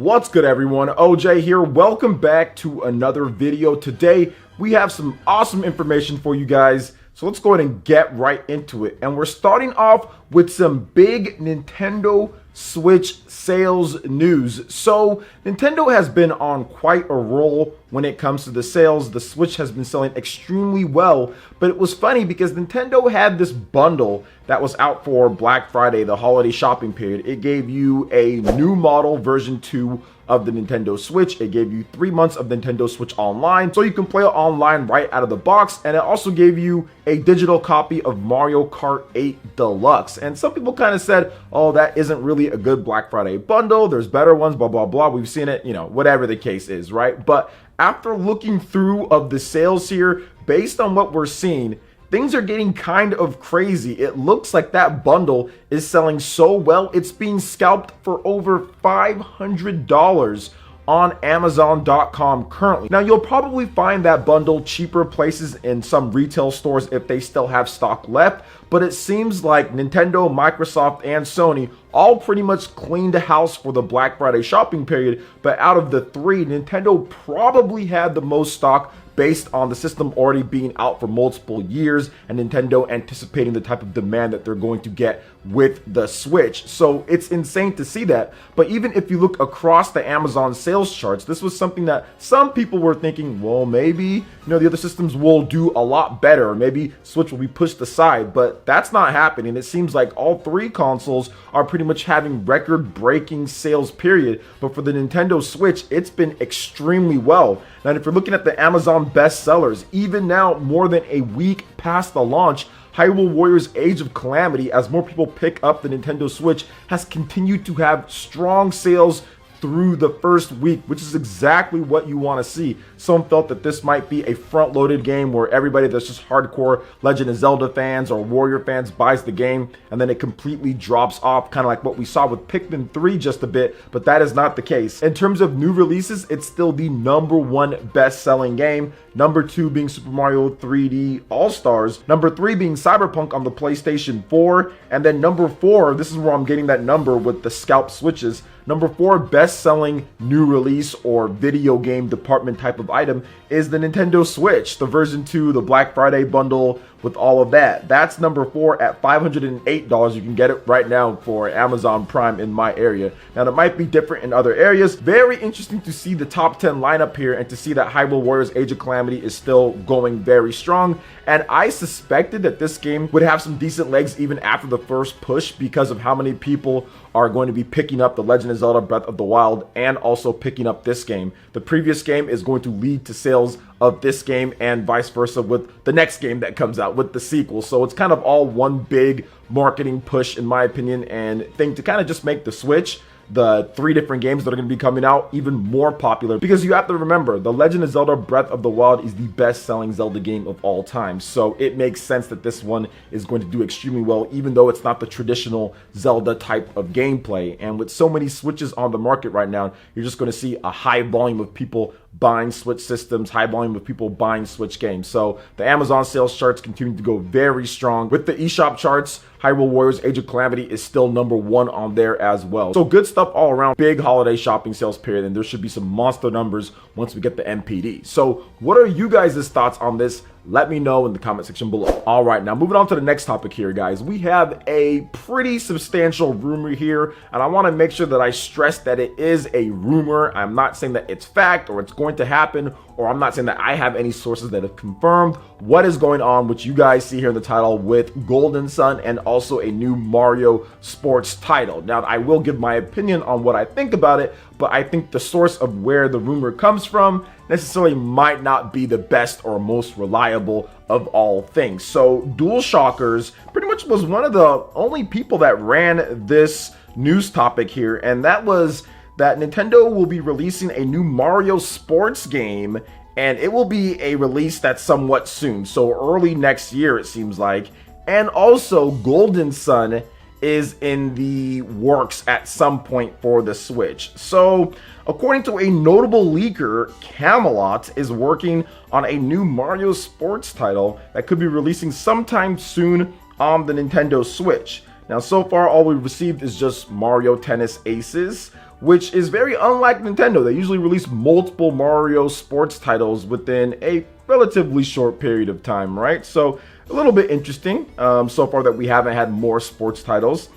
What's good, everyone? OJ here. Welcome back to another video. Today we have some awesome information for you guys, so let's go ahead and get right into it. And we're starting off with some big Nintendo Switch sales news. So Nintendo has been on quite a roll when it comes to the sales. The Switch has been selling extremely well, but it was funny because Nintendo had this bundle that was out for Black Friday, the holiday shopping period. It gave you a new model version 2 of the Nintendo Switch. It gave you 3 months of Nintendo Switch Online, so you can play it online right out of the box. And it also gave you a digital copy of Mario Kart 8 Deluxe. And some people kind of said, oh, that isn't really a good Black Friday bundle. There's better ones, blah, blah, blah. We've seen it, whatever the case is, right? But after looking through of the sales here, based on what we're seeing, things are getting kind of crazy. It looks like that bundle is selling so well, it's being scalped for over $500 on Amazon.com currently. Now, you'll probably find that bundle cheaper places in some retail stores if they still have stock left, but it seems like Nintendo, Microsoft, and Sony all pretty much cleaned the house for the Black Friday shopping period. But out of the three, Nintendo probably had the most stock based on the system already being out for multiple years and Nintendo anticipating the type of demand that they're going to get with the Switch. So it's insane to see that. But even if you look across the Amazon sales charts, this was something that some people were thinking, well, maybe, the other systems will do a lot better. Maybe Switch will be pushed aside, but that's not happening. It seems like all three consoles are pretty much having record-breaking sales period. But for the Nintendo Switch, it's been extremely well. Now, if you're looking at the Amazon bestsellers, even now, more than a week past the launch, Hyrule Warriors Age of Calamity, as more people pick up the Nintendo Switch, has continued to have strong sales through the first week, which is exactly what you want to see. Some felt that this might be a front-loaded game where everybody that's just hardcore Legend of Zelda fans or Warrior fans buys the game and then it completely drops off, kind of like what we saw with Pikmin 3 just a bit, but that is not the case. In terms of new releases, it's still the #1 best-selling game, #2 being Super Mario 3D All-Stars, #3 being Cyberpunk on the PlayStation 4, and then #4, this is where I'm getting that number with the scalp switches, #4 best-selling new release or video game department type of item is the Nintendo Switch, the version 2, the Black Friday bundle with all of that. That's #4 at $508. You can get it right now for Amazon Prime in my area. Now, it might be different in other areas. Very interesting to see the top 10 lineup here and to see that Hyrule Warriors Age of Calamity is still going very strong. And I suspected that this game would have some decent legs even after the first push because of how many people are going to be picking up The Legend of Zelda Breath of the Wild and also picking up this game. The previous game is going to lead to sales of this game and vice versa with the next game that comes out with the sequel. So it's kind of all one big marketing push, in my opinion, and thing to kind of just make the Switch, the 3 different games that are going to be coming out, even more popular. Because you have to remember, The Legend of Zelda Breath of the Wild is the best-selling Zelda game of all time. So it makes sense that this one is going to do extremely well, even though it's not the traditional Zelda type of gameplay. And with so many Switches on the market right now, you're just going to see a high volume of people buying Switch systems, high volume of people buying Switch games. So the Amazon sales charts continue to go very strong. With the eShop charts, Hyrule Warriors Age of Calamity is still #1 on there as well. So good stuff all around. Big holiday shopping sales period, and there should be some monster numbers once we get the MPD. So what are you guys' thoughts on this? Let me know in the comment section below. All right, now moving on to the next topic here, guys. We have a pretty substantial rumor here, and I want to make sure that I stress that it is a rumor. I'm not saying that it's fact or it's going to happen, or I'm not saying that I have any sources that have confirmed what is going on, which you guys see here in the title with Golden Sun and also a new Mario sports title. Now, I will give my opinion on what I think about it, but I think the source of where the rumor comes from necessarily might not be the best or most reliable of all things. So DualShockers pretty much was one of the only people that ran this news topic here, and that was that Nintendo will be releasing a new Mario sports game, and it will be a release that's somewhat soon, so early next year it seems like. And also Golden Sun is in the works at some point for the Switch. So according to a notable leaker, Camelot is working on a new Mario sports title that could be releasing sometime soon on the Nintendo Switch. Now, so far all we've received is just Mario Tennis Aces, which is very unlike Nintendo. They usually release multiple Mario sports titles within a relatively short period of time, right? So a little bit interesting so far that we haven't had more sports titles.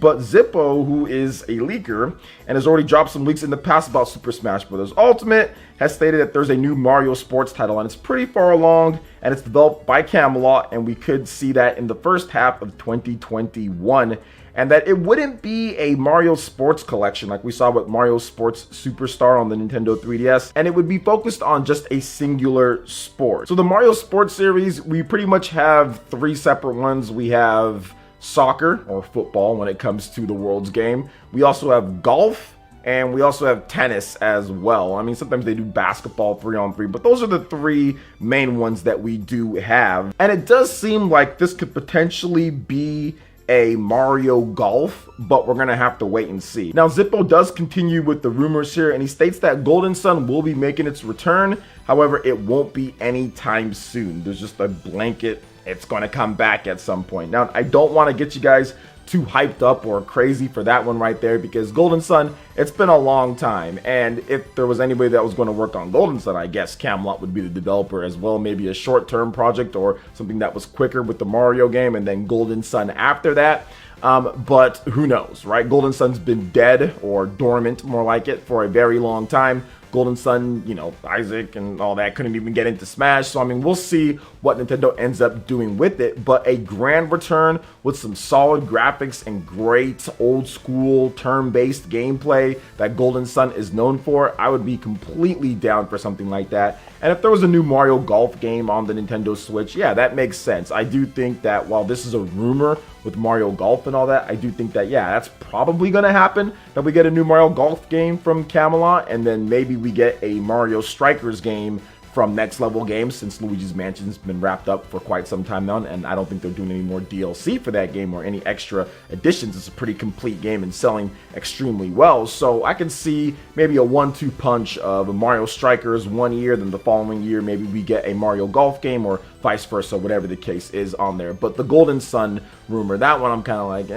But Zippo, who is a leaker and has already dropped some leaks in the past about Super Smash Bros. Ultimate, has stated that there's a new Mario sports title and it's pretty far along and it's developed by Camelot, and we could see that in the first half of 2021. And that it wouldn't be a Mario Sports collection like we saw with Mario Sports Superstar on the Nintendo 3DS, and it would be focused on just a singular sport. So the Mario Sports series, we pretty much have three separate ones. We have soccer, or football when it comes to the world's game. We also have golf, and we also have tennis as well. I mean, sometimes they do basketball 3-on-3, but those are the three main ones that we do have. And it does seem like this could potentially be a Mario Golf, but we're gonna have to wait and see. Now, Zippo does continue with the rumors here, and he states that Golden Sun will be making its return. However, it won't be anytime soon. There's just a blanket, it's gonna come back at some point. Now, I don't want to get you guys too hyped up or crazy for that one right there, because Golden Sun, it's been a long time, and if there was anybody that was going to work on Golden Sun, I guess Camelot would be the developer as well. Maybe a short-term project or something that was quicker with the Mario game, and then Golden Sun after that. But who knows, right? Golden Sun's been dead, or dormant more like it, for a very long time. Golden Sun, you know, Isaac and all that couldn't even get into Smash. So, I mean, we'll see what Nintendo ends up doing with it. But a grand return with some solid graphics and great old school turn-based gameplay that Golden Sun is known for, I would be completely down for something like that. And if there was a new Mario Golf game on the Nintendo Switch, yeah, that makes sense. I do think that while this is a rumor with Mario Golf and all that, I do think that, yeah, that's probably going to happen, that we get a new Mario Golf game from Camelot, and then maybe we get a Mario Strikers game from Next Level Games, since Luigi's Mansion's been wrapped up for quite some time now, and I don't think they're doing any more DLC for that game or any extra additions. It's a pretty complete game and selling extremely well, so I can see maybe a 1-2 punch of a Mario Strikers one year, then the following year maybe we get a Mario Golf game, or vice versa, whatever the case is on there. But the Golden Sun rumor, that one I'm kind of like,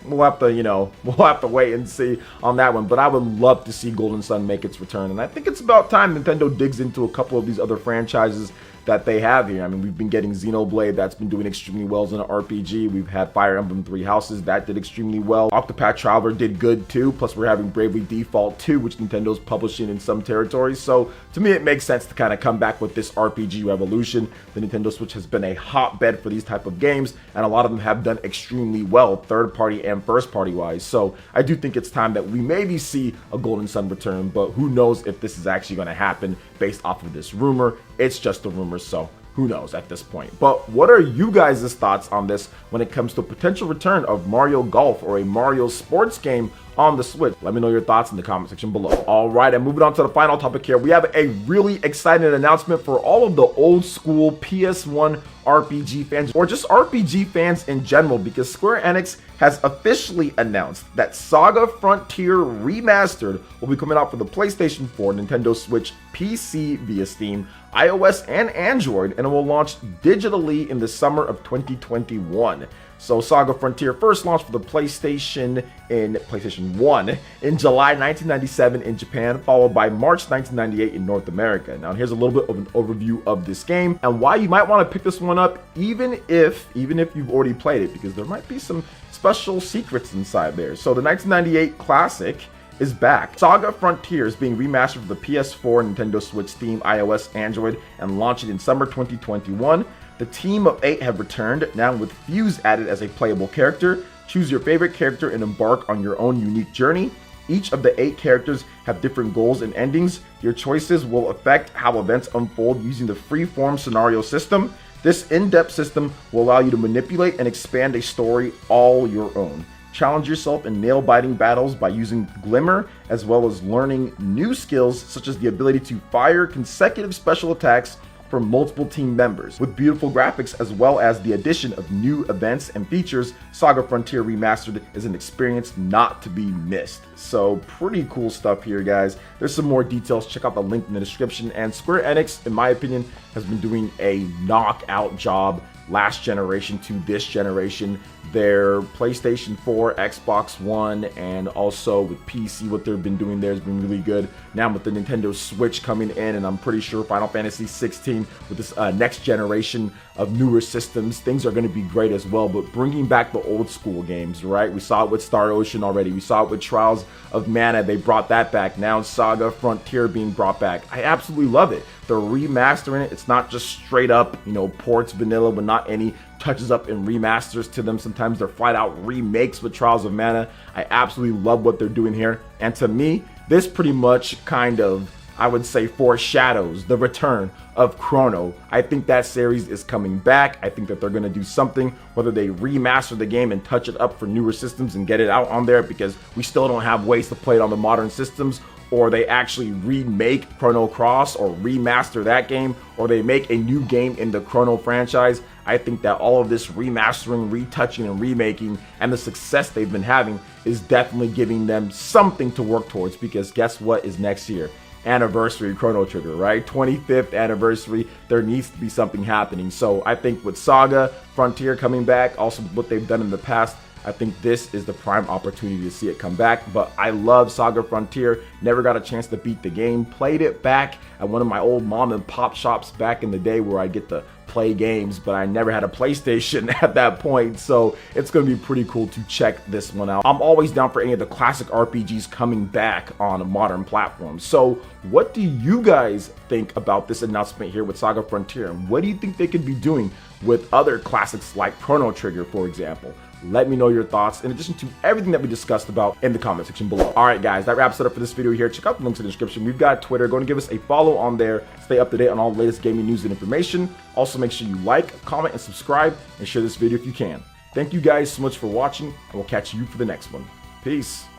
we'll have to, you know, we'll have to wait and see on that one. But I would love to see Golden Sun make its return, and I think it's about time Nintendo digs into a couple of these other franchises that they have here. I mean, we've been getting Xenoblade, that's been doing extremely well as an RPG. We've had Fire Emblem Three Houses, that did extremely well. Octopath Traveler did good too, plus we're having Bravely Default 2, which Nintendo's publishing in some territories. So to me, it makes sense to kind of come back with this RPG revolution. The Nintendo Switch has been a hotbed for these type of games, and a lot of them have done extremely well, third party and first party wise. So I do think it's time that we maybe see a Golden Sun return, but who knows if this is actually going to happen based off of this rumor. It's just a rumor, so who knows at this point. But what are you guys' thoughts on this when it comes to a potential return of Mario Golf or a Mario sports game on the Switch? Let me know your thoughts in the comment section below. All right, and moving on to the final topic here, we have a really exciting announcement for all of the old school PS1 RPG fans, or just RPG fans in general, because Square Enix has officially announced that Saga Frontier Remastered will be coming out for the PlayStation 4, Nintendo Switch, PC via Steam, iOS, and Android, and it will launch digitally in the summer of 2021. So Saga Frontier first launched for the PlayStation 1 in July 1997 in Japan, followed by March 1998 in North America. Now here's a little bit of an overview of this game and why you might want to pick this one up even if you've already played it, because there might be some special secrets inside there. So the 1998 classic is back. Saga Frontier is being remastered for the PS4, Nintendo Switch, Steam, iOS, Android, and launching in summer 2021. The team of 8 have returned, now with Fuse added as a playable character. Choose your favorite character and embark on your own unique journey. Each of the 8 characters have different goals and endings. Your choices will affect how events unfold using the free-form scenario system. This in-depth system will allow you to manipulate and expand a story all your own. Challenge yourself in nail-biting battles by using Glimmer, as well as learning new skills such as the ability to fire consecutive special attacks from multiple team members. With beautiful graphics as well as the addition of new events and features, Saga Frontier Remastered is an experience not to be missed. So pretty cool stuff here, guys. There's some more details. Check out the link in the description. And Square Enix, in my opinion, has been doing a knockout job last generation to this generation. Their PlayStation 4, Xbox One, and also with PC, what they've been doing there has been really good. Now with the Nintendo Switch coming in, and I'm pretty sure Final Fantasy 16 with this next generation of newer systems, things are going to be great as well. But bringing back the old school games, right? We saw it with Star Ocean already. We saw it with Trials of Mana. They brought that back. Now Saga Frontier being brought back. I absolutely love it. They're remastering it. It's not just straight up, you know, ports vanilla with not any touches up and remasters to them. Sometimes they're flat out remakes with Trials of Mana. I absolutely love what they're doing here. And to me, this pretty much kind of, I would say, foreshadows the return of Chrono. I think that series is coming back. I think that they're going to do something, whether they remaster the game and touch it up for newer systems and get it out on there, because we still don't have ways to play it on the modern systems, or they actually remake Chrono Cross or remaster that game, or they make a new game in the Chrono franchise. I think that all of this remastering, retouching, and remaking, and the success they've been having is definitely giving them something to work towards, because guess what is next year? Anniversary Chrono Trigger, right? 25th anniversary. There needs to be something happening. So I think with Saga Frontier coming back, also what they've done in the past, I think this is the prime opportunity to see it come back. But I love Saga Frontier. Never got a chance to beat the game. Played it back at one of my old mom and pop shops back in the day where I get to play games, but I never had a PlayStation at that point. So it's going to be pretty cool to check this one out. I'm always down for any of the classic RPGs coming back on modern platforms. So what do you guys think about this announcement here with Saga Frontier? And what do you think they could be doing with other classics like Chrono Trigger, for example? Let me know your thoughts, in addition to everything that we discussed about, in the comment section below. All right, guys, that wraps it up for this video here. Check out the links in the description. We've got Twitter. Go and give us a follow on there. Stay up to date on all the latest gaming news and information. Also, make sure you like, comment, and subscribe, and share this video if you can. Thank you guys so much for watching, and we'll catch you for the next one. Peace.